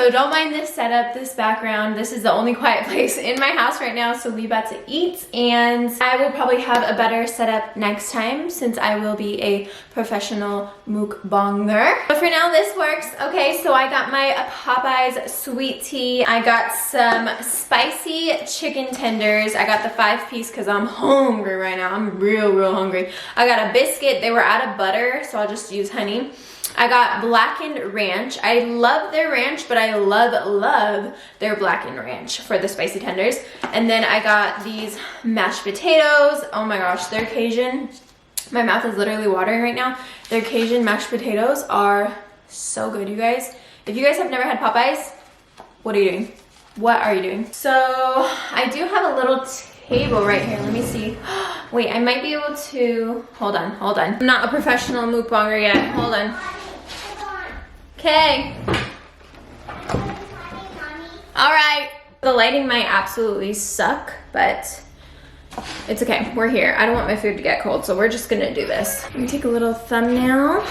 so don't mind this setup, this background. This is the only quiet place in my house right now, so we about to eat, and I will probably have a better setup next time since I will be a professional mukbanger. But for now, this works. Okay, so I got my Popeyes sweet tea. I got some spicy chicken tenders. I got the 5-piece because I'm hungry right now. I'm real hungry. I got a biscuit. They were out of butter, so I'll just use honey. I got blackened ranch. I love their ranch, but I love their blackened ranch for the spicy tenders. And then I got these mashed potatoes. Oh my gosh, they're Cajun. My mouth is literally watering right now. Their Cajun mashed potatoes are so good, you guys. If you guys have never had Popeyes, what are you doing? What are you doing? So I do have a little table right here. Let me see. Wait, I might be able to, hold on. I'm not a professional mukbanger yet. Hold on. Okay. All right. The lighting might absolutely suck, but it's okay. We're here. I don't want my food to get cold, so we're just gonna do this. Let me take a little thumbnail.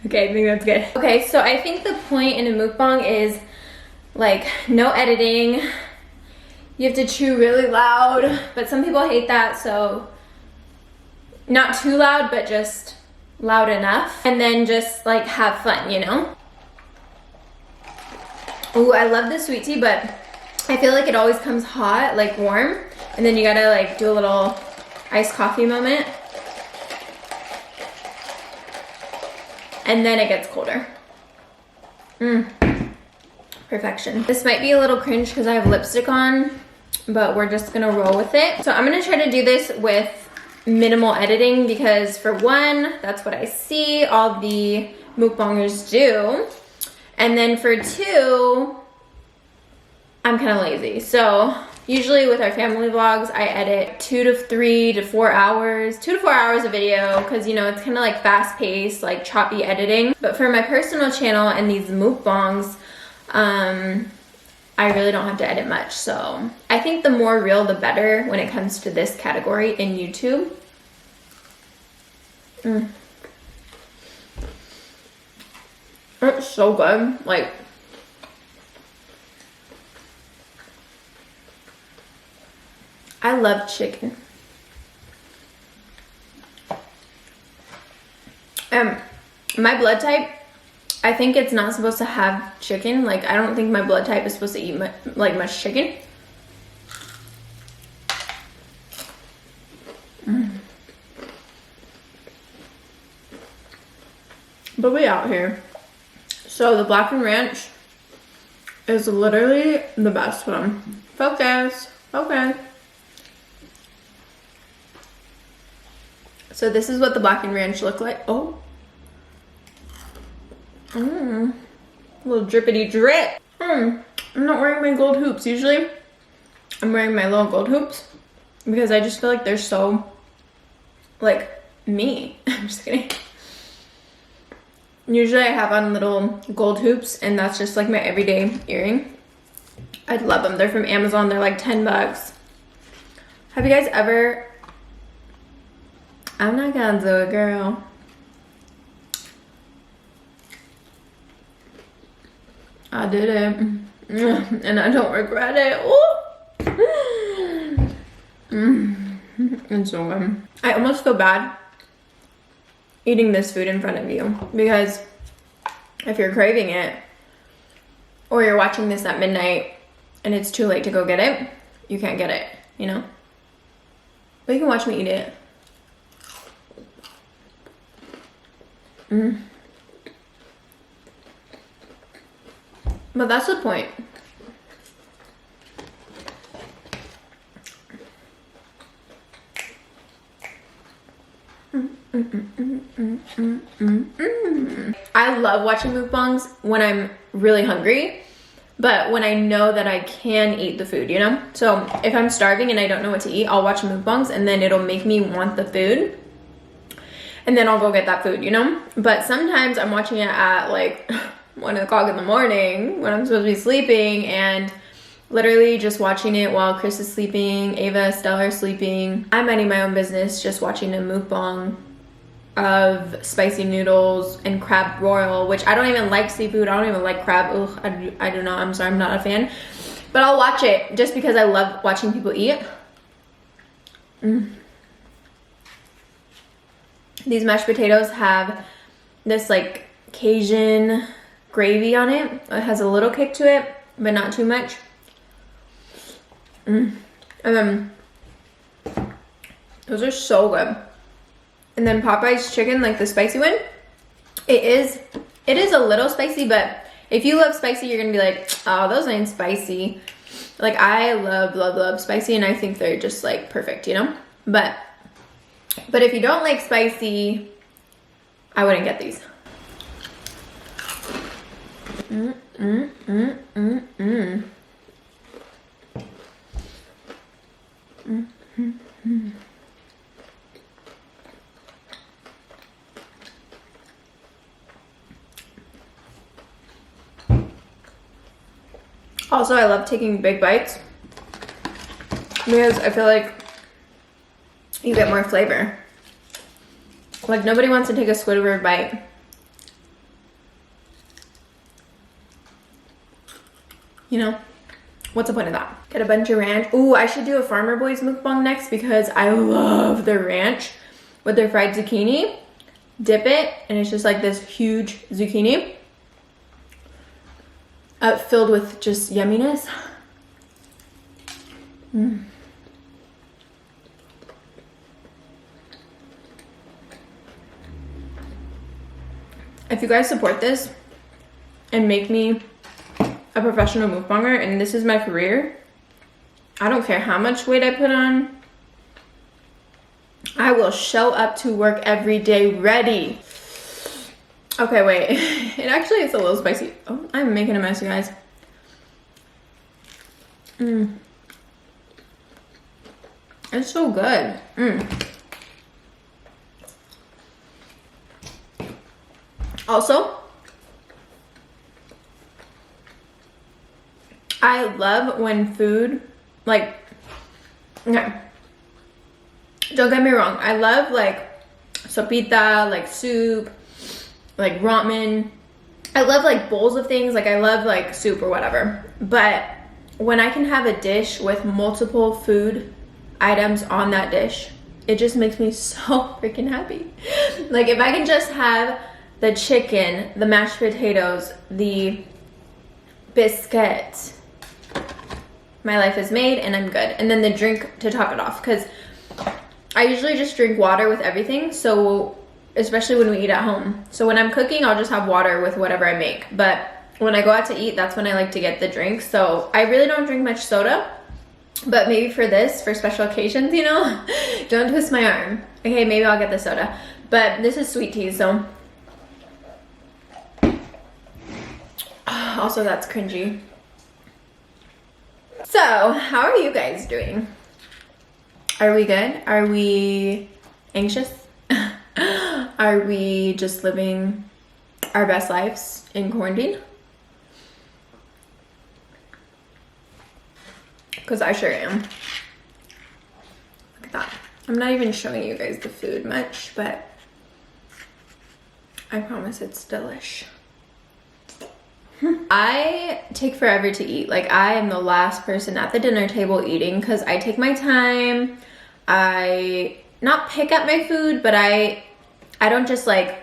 Okay, I think that's good. Okay, so I think the point in a mukbang is like no editing. You have to chew really loud, but some people hate that, so not too loud, but just loud enough. And then just like have fun, you know? Ooh, I love the sweet tea, but I feel like it always comes hot, like warm. And then you gotta like do a little iced coffee moment. And then it gets colder. Perfection. This might be a little cringe because I have lipstick on, but we're just gonna roll with it. So I'm gonna try to do this with minimal editing because for one, that's what I see all the mukbangers do. And then for two, I'm kind of lazy. So usually with our family vlogs, I edit 2 to 3 to 4 hours, 2 to 4 hours of video because, you know, it's kind of like fast paced, like choppy editing. But for my personal channel and these mukbangs, I really don't have to edit much. So I think the more real, the better when it comes to this category in YouTube. It's so good. Like, I love chicken. My blood type, I think it's not supposed to have chicken. Like, I don't think my blood type is supposed to eat much chicken. But we out here. So the blackened ranch is literally the best one. Focus. Okay. So this is what the blackened ranch look like. Oh. A little drippity drip. I'm not wearing my gold hoops. Usually I'm wearing my little gold hoops because I just feel like they're so like me. I'm just kidding. Usually I have on little gold hoops and that's just like my everyday earring. I love them. They're from Amazon. They're like 10 bucks. Have you guys ever... I'm not gonna do it, girl. I did it. And I don't regret it. It's so good. I almost feel bad eating this food in front of you because if you're craving it or you're watching this at midnight and it's too late to go get it, you can't get it, you know? But you can watch me eat it. But that's the point. I love watching mukbangs when I'm really hungry, but when I know that I can eat the food, you know? So if I'm starving and I don't know what to eat, I'll watch mukbangs and then it'll make me want the food. And then I'll go get that food, you know? But sometimes I'm watching it at like 1 o'clock in the morning when I'm supposed to be sleeping and literally just watching it while Chris is sleeping, Ava, Stella are sleeping. I'm minding my own business just watching a mukbang of spicy noodles and crab royal, which I don't even like seafood. I don't even like crab. Ugh, I do not. I'm sorry, I'm not a fan. But I'll watch it just because I love watching people eat. These mashed potatoes have this like Cajun gravy on it. It has a little kick to it, but not too much. And then those are so good. And then Popeyes chicken, like the spicy one, it is a little spicy, but if you love spicy, you're gonna be like, oh, those ain't spicy. Like I love spicy, and I think they're just like perfect, you know? But if you don't like spicy, I wouldn't get these. Also, I love taking big bites because I feel like you get more flavor. Like nobody wants to take a Squidward bite. You know, what's the point of that? Get a bunch of ranch. Ooh, I should do a Farmer Boys mukbang next because I love their ranch with their fried zucchini. Dip it, and it's just like this huge zucchini filled with just yumminess. If you guys support this and make me a professional mukbanger and this is my career, I don't care how much weight I put on, I will show up to work every day ready. Okay, wait. It actually is a little spicy. Oh, I'm making a mess, you guys. It's so good. Also, I love when food, like, okay, don't get me wrong, I love like sopita, like soup, like ramen. I love like bowls of things, like I love like soup or whatever. But when I can have a dish with multiple food items on that dish, it just makes me so freaking happy. Like if I can just have the chicken, the mashed potatoes, the biscuit, my life is made and I'm good. And then the drink to top it off, because I usually just drink water with everything, so especially when we eat at home. So when I'm cooking, I'll just have water with whatever I make. But when I go out to eat, that's when I like to get the drink. So I really don't drink much soda, but maybe for this, for special occasions, you know, don't twist my arm. Okay, maybe I'll get the soda. But this is sweet tea, so. Also, that's cringy. So, how are you guys doing? Are we good? Are we anxious? Are we just living our best lives in quarantine? Because I sure am. Look at that. I'm not even showing you guys the food much, but I promise it's delish. I take forever to eat. Like I am the last person at the dinner table eating because I take my time. I not pick up my food, but I don't just like,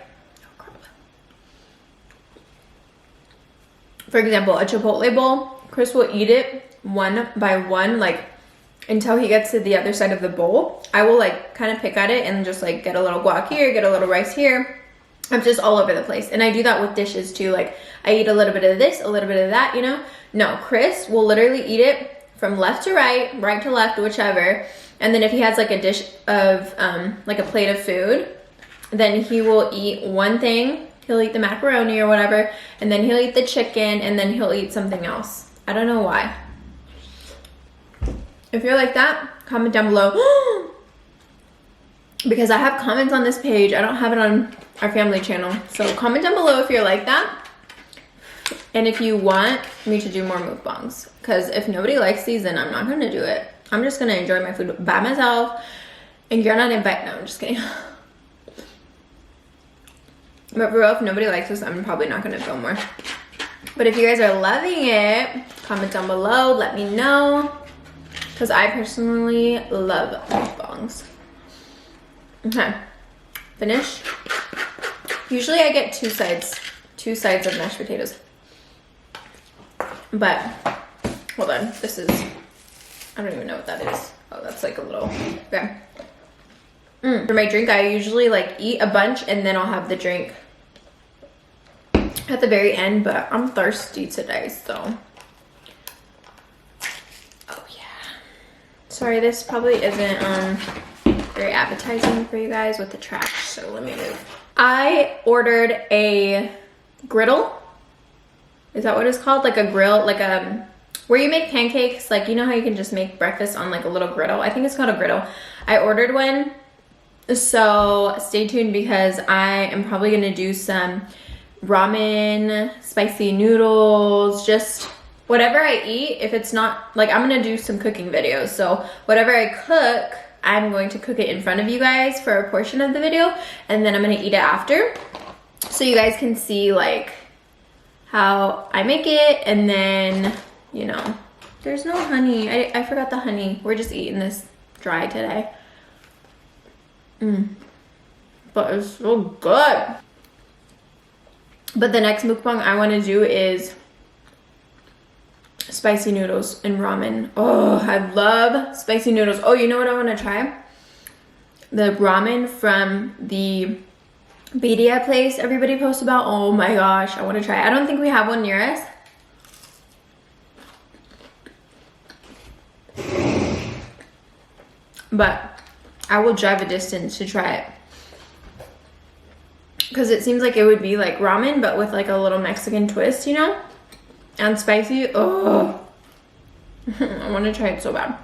for example, a Chipotle bowl, Chris will eat it one by one, like until he gets to the other side of the bowl. I will like kind of pick at it and just like get a little guac here, get a little rice here. I'm just all over the place. And I do that with dishes too. Like I eat a little bit of this, a little bit of that, you know? No, Chris will literally eat it from left to right, right to left, whichever. And then if he has like a dish of, like a plate of food, then he will eat one thing. He'll eat the macaroni or whatever, and then he'll eat the chicken, and then he'll eat something else. I don't know why. If you're like that, comment down below. Because I have comments on this page. I don't have it on our family channel. So comment down below if you're like that. And if you want me to do more mukbangs. Because if nobody likes these, then I'm not going to do it. I'm just going to enjoy my food by myself. And you're not invited. No, I'm just kidding. But for real, if nobody likes this, I'm probably not gonna film more. But if you guys are loving it, comment down below, let me know. Because I personally love mukbangs. Okay, finish. Usually I get two sides of mashed potatoes. But, hold on, this is, I don't even know what that is. Oh, that's like a little, okay. For my drink, I usually like eat a bunch and then I'll have the drink at the very end, but I'm thirsty today, so. Oh yeah. Sorry, this probably isn't very appetizing for you guys with the trash, so let me move. I ordered a griddle. Is that what it's called? Like a grill, like a, where you make pancakes, like you know how you can just make breakfast on like a little griddle? I think it's called a griddle. I ordered one, so stay tuned because I am probably gonna do some ramen, spicy noodles, just whatever I eat. If it's not, like I'm gonna do some cooking videos, so whatever I cook, I'm going to cook it in front of you guys for a portion of the video, and then I'm gonna eat it after, so you guys can see like how I make it. And then, you know, there's no honey. I forgot the honey. We're just eating this dry today. But it's so good. But the next mukbang I want to do is spicy noodles and ramen. Oh, I love spicy noodles. Oh, you know what I want to try? The ramen from the birria place everybody posts about. Oh my gosh, I want to try. I don't think we have one near us. But I will drive a distance to try it. Because it seems like it would be like ramen, but with like a little Mexican twist, you know? And spicy. Oh, I want to try it so bad.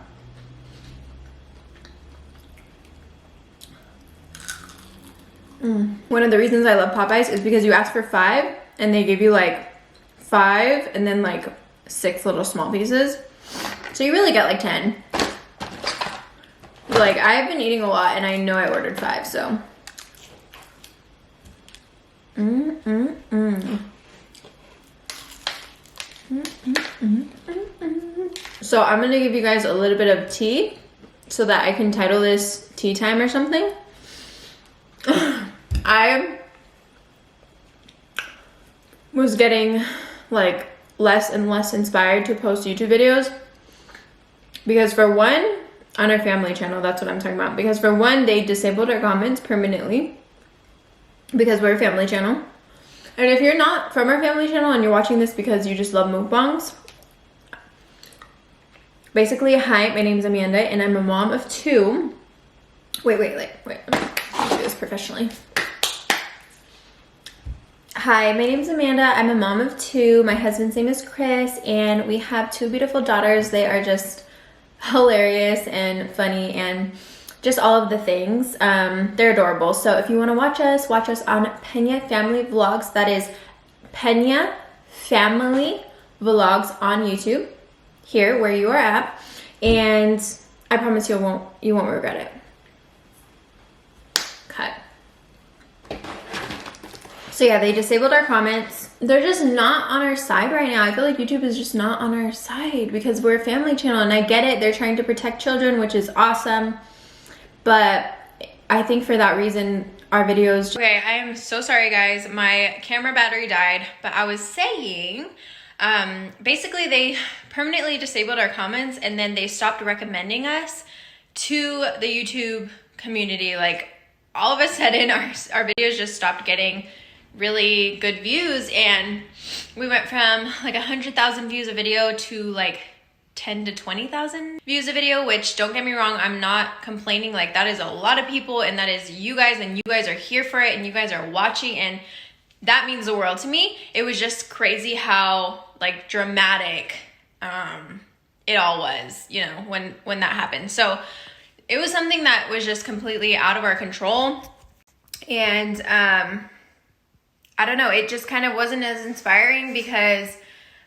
One of the reasons I love Popeyes is because you ask for 5 and they give you like 5 and then like 6 little small pieces. So you really get like 10. Like I've been eating a lot and I know I ordered 5, so. So I'm gonna give you guys a little bit of tea so that I can title this tea time or something. I was getting like less and less inspired to post YouTube videos because for one, on our family channel, that's what I'm talking about, because for one, they disabled our comments permanently because we're a family channel. And if you're not from our family channel and you're watching this because you just love mukbangs, basically, hi, my name is Amanda and I'm a mom of 2. Wait, let me do this professionally. Hi, my name is Amanda. I'm a mom of 2. My husband's name is Chris, and we have 2 beautiful daughters. They are just hilarious and funny and just all of the things. They're adorable. So if you want to watch us on Pena Family Vlogs. That is Pena Family Vlogs on YouTube, here where you are at, and I promise you won't regret it. Cut. So yeah, they disabled our comments. They're just not on our side right now. I feel like YouTube is just not on our side because we're a family channel, and I get it. They're trying to protect children, which is awesome. But I think for that reason, our videos... Okay, I am so sorry, guys. My camera battery died, but I was saying, basically they permanently disabled our comments, and then they stopped recommending us to the YouTube community. Like, all of a sudden, our videos just stopped getting really good views, and we went from like 100,000 views a video to like 10 to 20,000 views a video, which, don't get me wrong, I'm not complaining. Like, that is a lot of people, and that is you guys, and you guys are here for it, and you guys are watching, and that means the world to me. It was just crazy how like dramatic it all was, you know, when that happened. So it was something that was just completely out of our control, and I don't know, it just kind of wasn't as inspiring because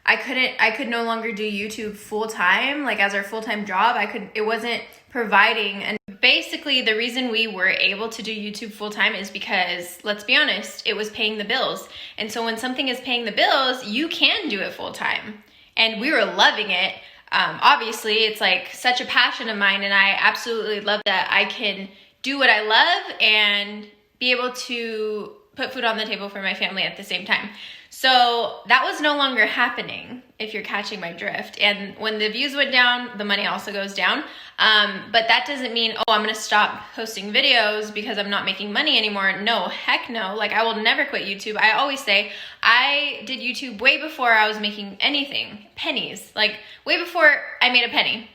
I could no longer do YouTube full time, like as our full-time job. It wasn't providing. And basically the reason we were able to do YouTube full time is because, let's be honest, it was paying the bills. And so when something is paying the bills, you can do it full time. And we were loving it. Obviously it's like such a passion of mine, and I absolutely love that I can do what I love and be able to put food on the table for my family at the same time. So that was no longer happening, if you're catching my drift. And when the views went down, the money also goes down. But that doesn't mean, oh, I'm gonna stop posting videos because I'm not making money anymore. No, heck no. Like, I will never quit YouTube. I always say I did YouTube way before I was making anything, pennies, like way before I made a penny.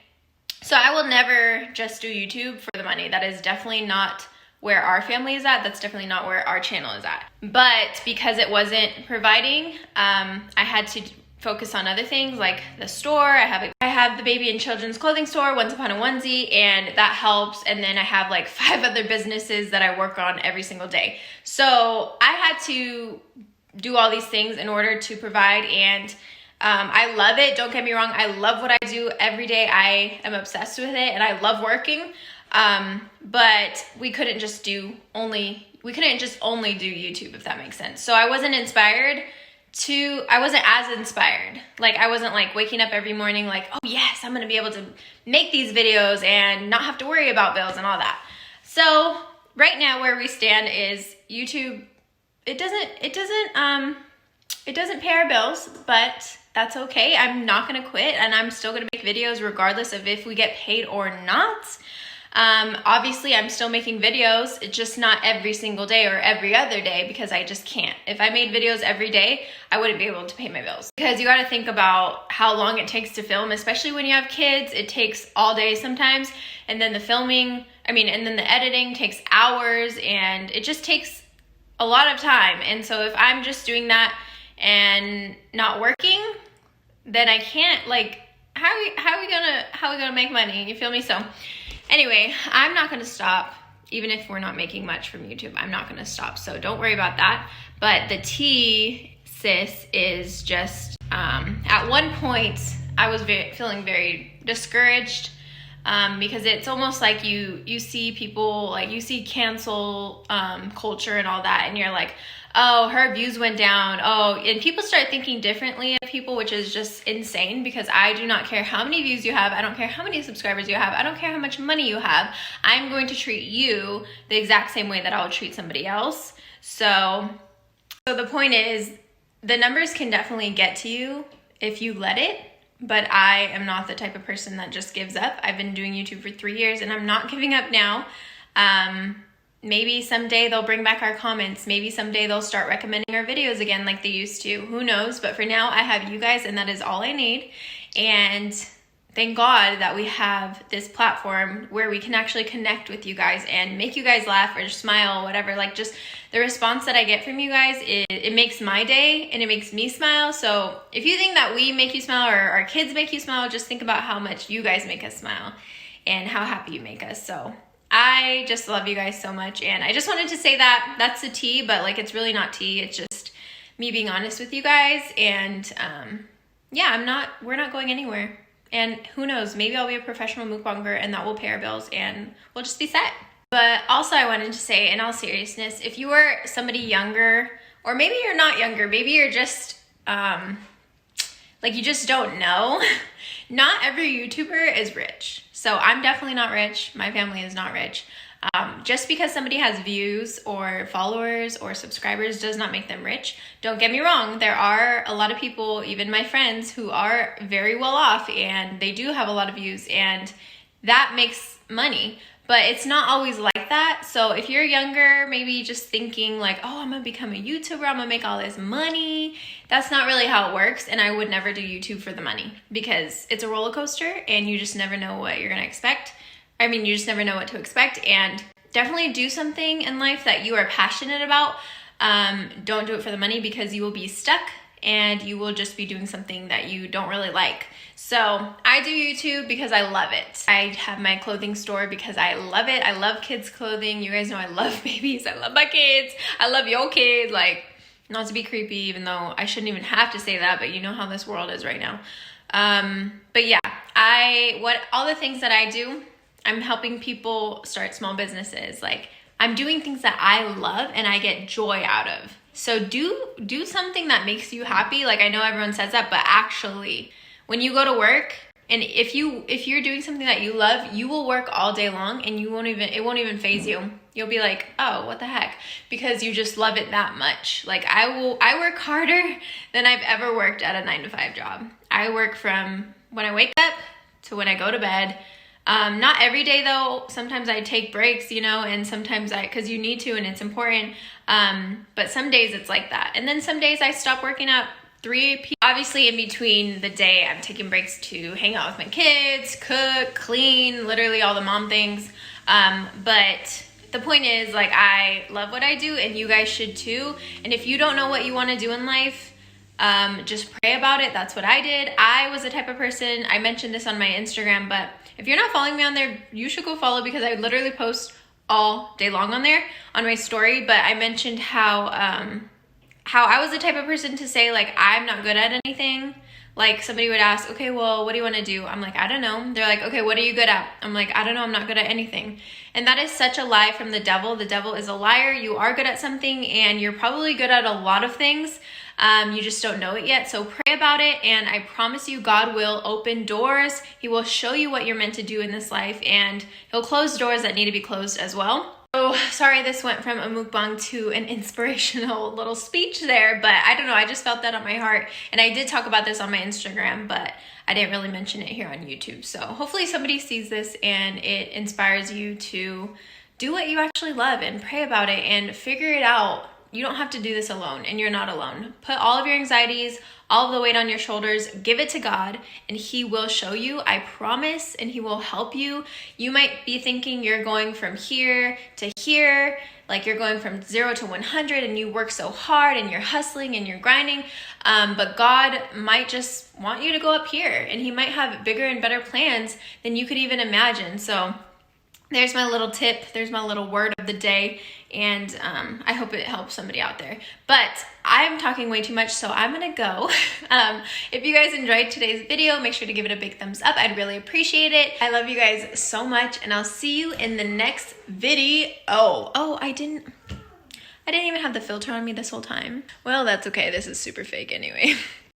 So I will never just do YouTube for the money. That is definitely not where our family is at. That's definitely not where our channel is at. But because it wasn't providing, I had to focus on other things like the store. I have the baby and children's clothing store, Once Upon a Onesie, and that helps. And then I have like 5 other businesses that I work on every single day. So I had to do all these things in order to provide, and I love it. Don't get me wrong. I love what I do every day. I am obsessed with it, and I love working. But we couldn't just only do YouTube, if that makes sense. So I wasn't as inspired. Like, I wasn't like waking up every morning like, oh yes, I'm gonna be able to make these videos and not have to worry about bills and all that. So right now where we stand is YouTube, it doesn't pay our bills, but that's okay. I'm not gonna quit, and I'm still gonna make videos regardless of if we get paid or not. Obviously I'm still making videos. It's just not every single day or every other day, because I just can't. If I made videos every day, I wouldn't be able to pay my bills, because you got to think about how long it takes to film, especially when you have kids. It takes all day sometimes. And then the editing takes hours, and it just takes a lot of time. And so if I'm just doing that and not working, then I can't, like, how are we gonna make money? You feel me? So anyway, I'm not going to stop, even if we're not making much from YouTube. I'm not going to stop, so don't worry about that. But the tea, sis, is just, at one point, I was feeling very discouraged, because it's almost like you see people, like you see cancel culture and all that, and you're like, oh, her views went down. Oh, and people start thinking differently of people, which is just insane, because I do not care how many views you have. I don't care how many subscribers you have. I don't care how much money you have. I'm going to treat you the exact same way that I would treat somebody else. So the point is, the numbers can definitely get to you if you let it, but I am not the type of person that just gives up. I've been doing YouTube for 3 years, and I'm not giving up now. Maybe someday they'll bring back our comments. Maybe someday they'll start recommending our videos again like they used to. Who knows? But for now, I have you guys, and that is all I need. And thank God that we have this platform where we can actually connect with you guys and make you guys laugh or smile, whatever. Like, just the response that I get from you guys, it makes my day, and it makes me smile. So if you think that we make you smile or our kids make you smile, just think about how much you guys make us smile and how happy you make us. So I just love you guys so much, and I just wanted to say that. That's the tea, but like, it's really not tea. It's just me being honest with you guys, and yeah, we're not going anywhere. And who knows, maybe I'll be a professional mukbanger, and that will pay our bills, and we'll just be set. But also, I wanted to say, in all seriousness, if you are somebody younger, or maybe you're not younger, maybe you're just like, you just don't know, not every YouTuber is rich. So I'm definitely not rich. My family is not rich. Just because somebody has views or followers or subscribers does not make them rich. Don't get me wrong. There are a lot of people, even my friends, who are very well off, and they do have a lot of views, and that makes money. But it's not always like that. So if you're younger, maybe just thinking like, oh, I'm gonna become a YouTuber, I'm gonna make all this money. That's not really how it works. And I would never do YouTube for the money, because it's a roller coaster, and you just never know what you're gonna expect. I mean, you just never know what to expect. And definitely do something in life that you are passionate about. Don't do it for the money, because you will be stuck, and you will just be doing something that you don't really like. So I do YouTube because I love it. I have my clothing store because I love it. I love kids clothing. You guys know I love babies. I love my kids. I love your kids. Like, Not to be creepy, even though I shouldn't even have to say that, but you know how this world is right now. But yeah, all the things that I do, I'm helping people start small businesses. Like, I'm doing things that I love and I get joy out of. So do something that makes you happy. Like, I know everyone says that, but actually, when you go to work, and if you're doing something that you love, you will work all day long and it won't even faze you. You'll be like, oh, what the heck? Because you just love it that much. Like, I work harder than I've ever worked at a 9-to-5 job. I work from when I wake up to when I go to bed. Not every day though. Sometimes I take breaks, you know, and sometimes cause you need to and it's important. But some days it's like that. And then some days I stop working at 3 p.m. Obviously in between the day, I'm taking breaks to hang out with my kids, cook, clean, literally all the mom things. But the point is, like, I love what I do and you guys should too. And if you don't know what you want to do in life, just pray about it. That's what I did. I was the type of person, I mentioned this on my Instagram, but if you're not following me on there, you should go follow, because I literally post all day long on there on my story. But I mentioned how I was the type of person to say, like, I'm not good at anything. Like, somebody would ask, okay, well, what do you want to do? I'm like, I don't know. They're like, okay, what are you good at? I'm like, I don't know. I'm not good at anything. And that is such a lie from the devil. The devil is a liar. You are good at something and you're probably good at a lot of things. You just don't know it yet. So pray about it. And I promise you, God will open doors. He will show you what you're meant to do in this life, and he'll close doors that need to be closed as well. Oh, sorry, this went from a mukbang to an inspirational little speech there, but I don't know, I just felt that on my heart. And I did talk about this on my Instagram, but I didn't really mention it here on YouTube. So hopefully somebody sees this and it inspires you to do what you actually love and pray about it and figure it out. You don't have to do this alone, and you're not alone. Put all of your anxieties, all of the weight on your shoulders, give it to God, and he will show you, I promise, and he will help you. You might be thinking you're going from here to here, like you're going from 0 to 100 and you work so hard and you're hustling and you're grinding, but God might just want you to go up here, and he might have bigger and better plans than you could even imagine. So there's my little tip, there's my little word of the day, and I hope it helps somebody out there. But I'm talking way too much, so I'm gonna go. If you guys enjoyed today's video, make sure to give it a big thumbs up. I'd really appreciate it. I love you guys so much, and I'll see you in the next video. Oh, I didn't even have the filter on me this whole time. Well, that's okay. This is super fake anyway.